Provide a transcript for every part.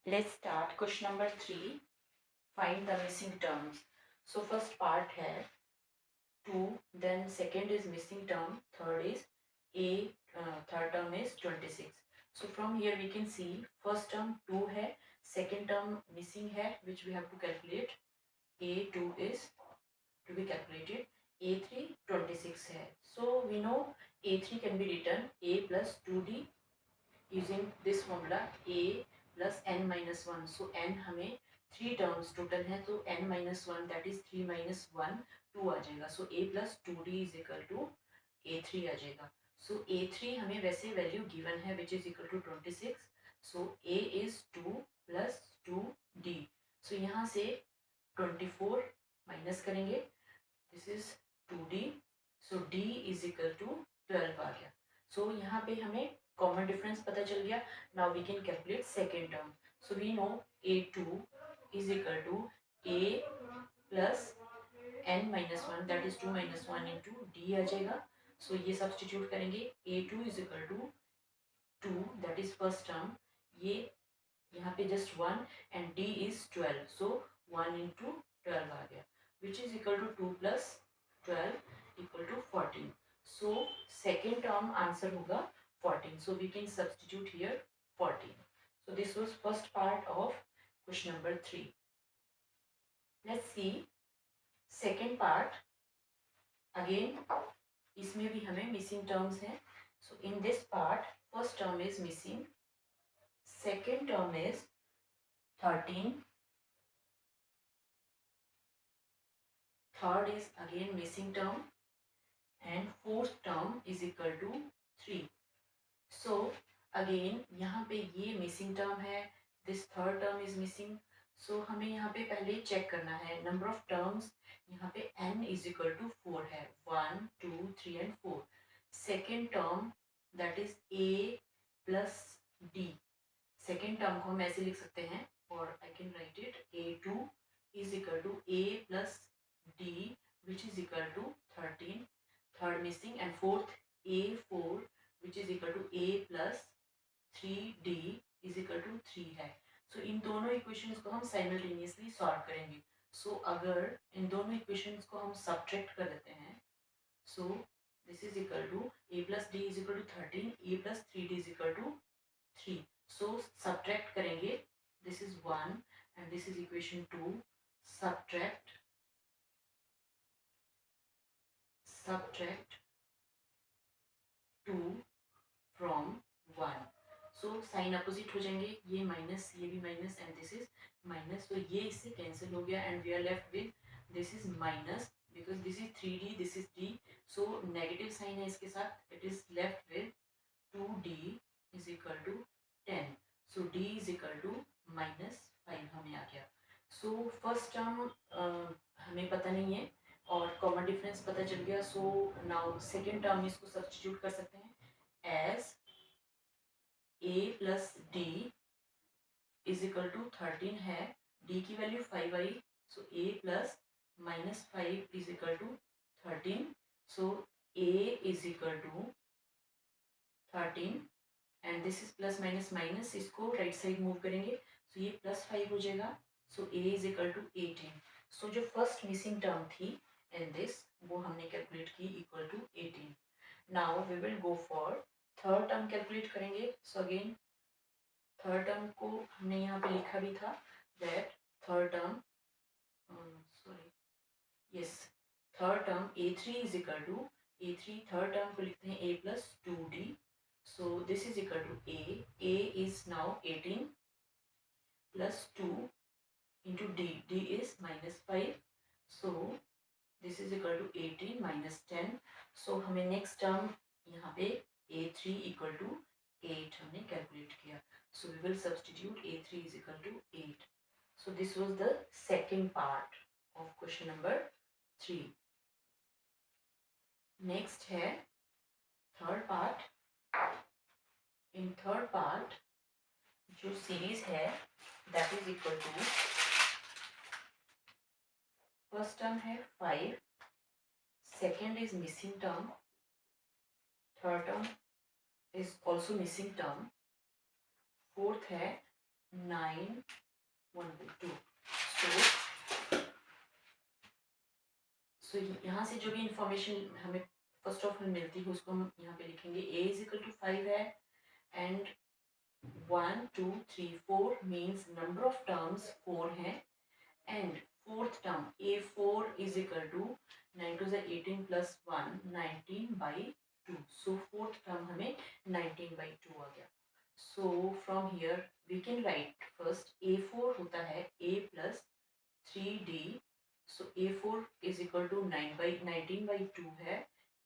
Let's start question number 3. Find the missing terms. So first part है 2, then second is missing term, third is a, third term is 26. So from here we can see first term 2 है, second term missing है which we have to calculate. A2 is to be calculated, A3 26 है. So we know A3 can be written A plus 2D using this formula a plus n minus 1. So n हमें 3 terms total है तो n minus 1 that is 3 minus 1 2 आ जाएगा. So a plus 2d is equal to a3 आ जाएगा. So a3 हमें वैसे value given है which is equal to 26. So a is 2 plus 2d. So यहाँ से 24 माइनस करेंगे, this is 2d. So d is equal to 12 आ गया. सो यहाँ पे हमें कॉमन डिफरेंस पता चल गया. Now we can calculate second term. So we know a2 is equal to a plus n minus 1 that is 2 minus 1 into D आ जाएगा. सो ये सब्सटीट्यूट करेंगे. a2 is equal to 2 that is first term, ये यहाँ पे just 1 and d is 12. So 1 into 12 आ गया which is equal to 2 plus 12 equal to 14. So second term answer होगा 14. So we can substitute here 14. So this was first part of question number 3. Let's see second part. Again इसमें भी हमें missing terms हैं. So in this part first term is missing, second term is 13, third is again missing term, and fourth term is equal to 3. So again यहाँ पे ये missing term है, this third term is missing. So हमें यहाँ पे पहले check करना है नंबर ऑफ टर्म्स. यहाँ पे n इज इक्वल टू 4 है, 1 2 3 and 4. Second term that is a plus d. Second term को हम ऐसे लिख सकते हैं और I can write it a2 is equal to a plus d which is equal to 13. Third missing and fourth a4 which is equal to a plus 3d is equal to 3 है. सो इन दोनों equations को हम simultaneously solve करेंगे. सो अगर इन दोनों equations को हम subtract कर देते हैं, so this is equal to a plus d is equal to 13, a plus 3d is equal to 3. So subtract करेंगे, this is 1 and this is equation 2. Subtract 2 from 1. So sign opposite हो जाएंगे, ये minus ये भी minus and this is minus. तो ये इससे cancel हो गया and we are left with this is minus because this is 3d, this is d. So negative sign है इसके साथ, it is left with 2d is equal to 10. So d is equal to -5 हमें आ गया. So first term हमें पता नहीं है और कॉमन डिफरेंस पता चल गया. सो नाउ सेकेंड टर्म में इसको सब्सटीट्यूट कर सकते हैं as a plus d is equal to 13 है, d की value 5 I. So a plus -5 is equal to 13. So a is equal to 13 and this is plus minus minus, इसको right side move करेंगे सो ये +5 हो जाएगा. So a is equal to 18. सो जो first missing term थी in this वो हमने calculate की equal to 18. Now we will go for third term calculate करेंगे. सो अगेन थर्ड टर्म को हमने यहाँ पे लिखा भी था that third term sorry yes third term a3 is equal to a3. Third term को लिखते हैं a plus 2d. So this is equal to a. A is now 18 plus 2 into d. D is -5. So this is equal to 18 minus 10. So हमें next term यहाँ पे a3 equal to 8 हमने calculate किया. So we will substitute a3 is equal to 8. So this was the second part of question number 3. Next है third part. In third part जो series है that is equal to first term है 5, second is missing term, third term is also missing term, fourth है 9 1/2। सो यहाँ से जो भी information हमें फर्स्ट ऑफ ऑल मिलती है उसको हम यहाँ पे लिखेंगे। a इज इक्वल टू 5 है and 1 2 3 4 means number of terms 4 हैं and fourth term a4 is equal to 9 to 18 plus 1 19/2। So fourth term हमें 19/2 आ गया। So from here we can write first a4 होता है a plus 3d। So a4 is equal to 19/2 है,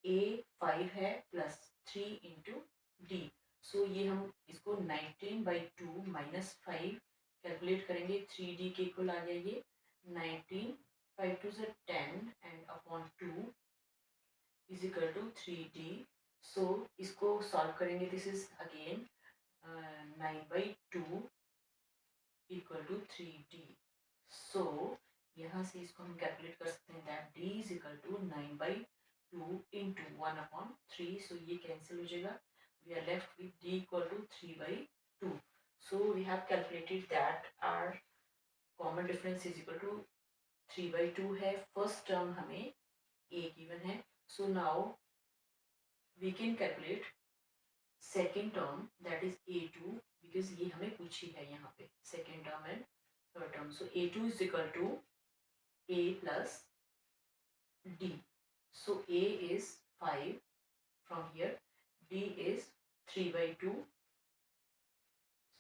a5 है plus 3 into D. सो ये हम इसको 19/2 माइनस 5 कैलकुलेट करेंगे, 3d के इक्वल आ गया ये 19, 5 to 10 and upon 2 is equal to 3d। So इसको सॉल्व करेंगे, this is again 9/2 equal to 3d। So यहाँ से इसको हम कैलकुलेट कर सकते हैं that d is equal to 9/2 into 1/3। So ये कैंसिल हो जाएगा, we are left with d equal to 3/2। So we have calculated that our common difference is equal to 3/2 है। फर्स्ट टर्म हमें a गिवन है, so now we can calculate second term that is a2 because ये हमें पूछी है यहाँ पे second term and third term. So a2 is equal to a plus d। So a is 5 from here, d is 3/2।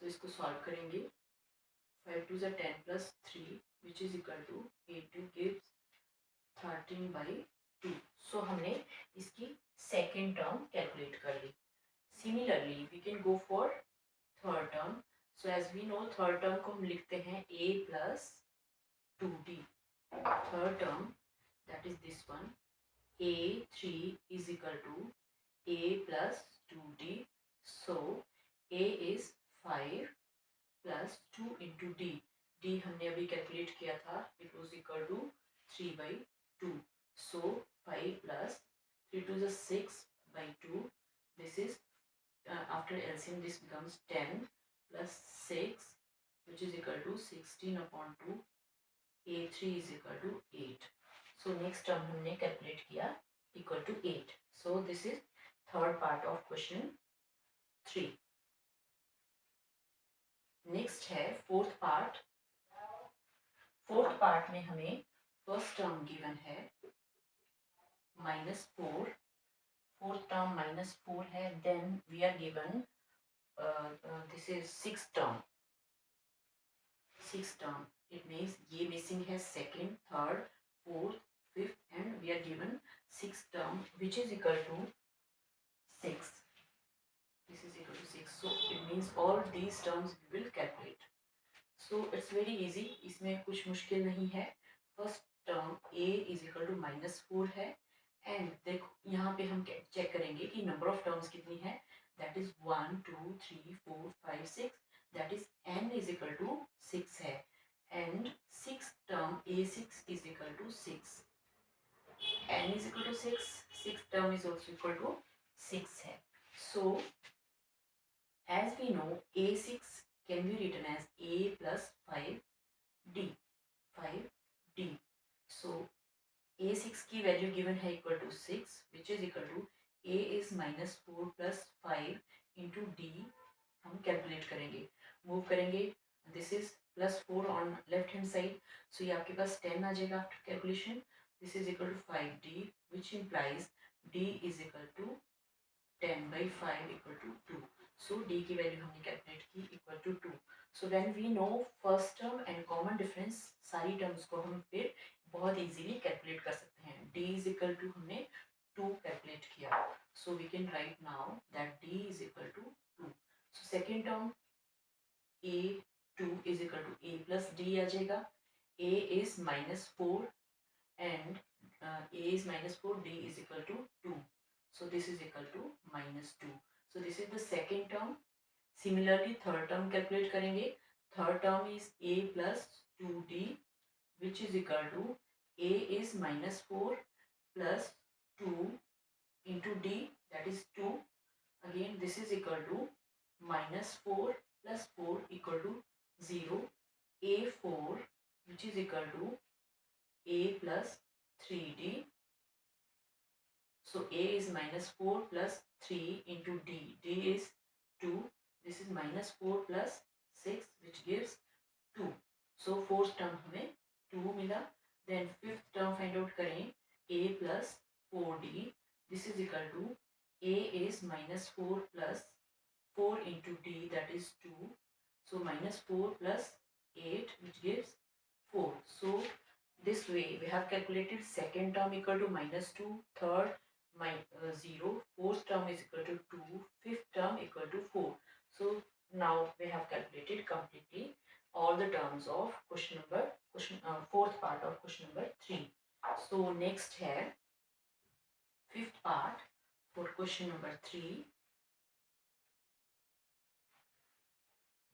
So इसको solve करेंगे, 5 to 10 plus 3 which is equal to a2 gives 13/2। So हमने इसकी second term calculate कर ली। Similarly we can go for third term. So as we know third term को हम लिखते हैं a plus 2d। Third term that is this one, a3 is equal to a plus 2d। so a is 5 plus 2 into d। d हमने अभी calculate किया था, it was equal to 3/2। so 5 plus 3 to the 6/2, this is after LCM this becomes 10 plus 6 which is equal to 16/2। a3 is equal to 8। so next term हमने calculate किया equal to 8। so this is third part of question 3। next है fourth part। fourth part में हमें first term given है -4, fourth term -4 है, then we are given this is sixth term। sixth term it means ये missing है second, third, fourth, fifth and we are given sixth term which is equal to 6। this is equal to 6। so it means all these terms we will calculate। so it's very easy, इसमें कुछ मुश्किल नहीं है। First term a is equal to -4 है and देखो यहाँ पे हम चेक करेंगे कि नंबर ऑफ टर्म्स कितनी है, that is 1 2 3 4 5 6, that is n is equal to 6 है and six term a6 is equal to 6, n is equal to 6, sixth term is also equal to 6 है। so as we know a6 can be written as a plus 5d 5d। so a6 की value given है equal to 6 which is equal to a is -4 plus 5 into d। हम calculate करेंगे, move करेंगे, this is +4 on left hand side, so ये आपके पास 10 आ जाएगा after calculation. This is equal to 5d which implies d is equal to 10/5 equal to 2। So d की value हमने कैलकुलेट की equal to 2। So when we know first term and common difference, सारी terms को हम फिर बहुत easily calculate कर सकते हैं। d इज इक्वल टू हमने 2 कैलकुलेट किया, so we can write now that d is equal to 2। So second term a2 is equal to a plus d आ जाएगा। a इज -4 and a is -4, d is equal to 2, so this is equal to -2। so this is the second term। similarly third term calculate करेंगे, third term is a plus 2d which is equal to a is -4 plus 2 into d that is 2, again this is equal to -4 plus 4 equal to 0, a4 which is equal to a plus 3d. So a is minus 4 plus 3 into d. D is 2. This is minus 4 plus 6 which gives 2. So fourth term हमें 2 मिला. Then fifth term find out करें. A plus 4d. This is equal to a is minus 4 plus 4 into d, that is 2. So minus 4 plus 8 which gives 4. So this way we have calculated second term equal to minus 2, third 0, fourth term is equal to 2, fifth term equal to 4. So now we have calculated completely all the terms of fourth part of question number 3. So next here, fifth part for question number 3.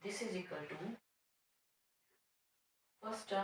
This is equal to first term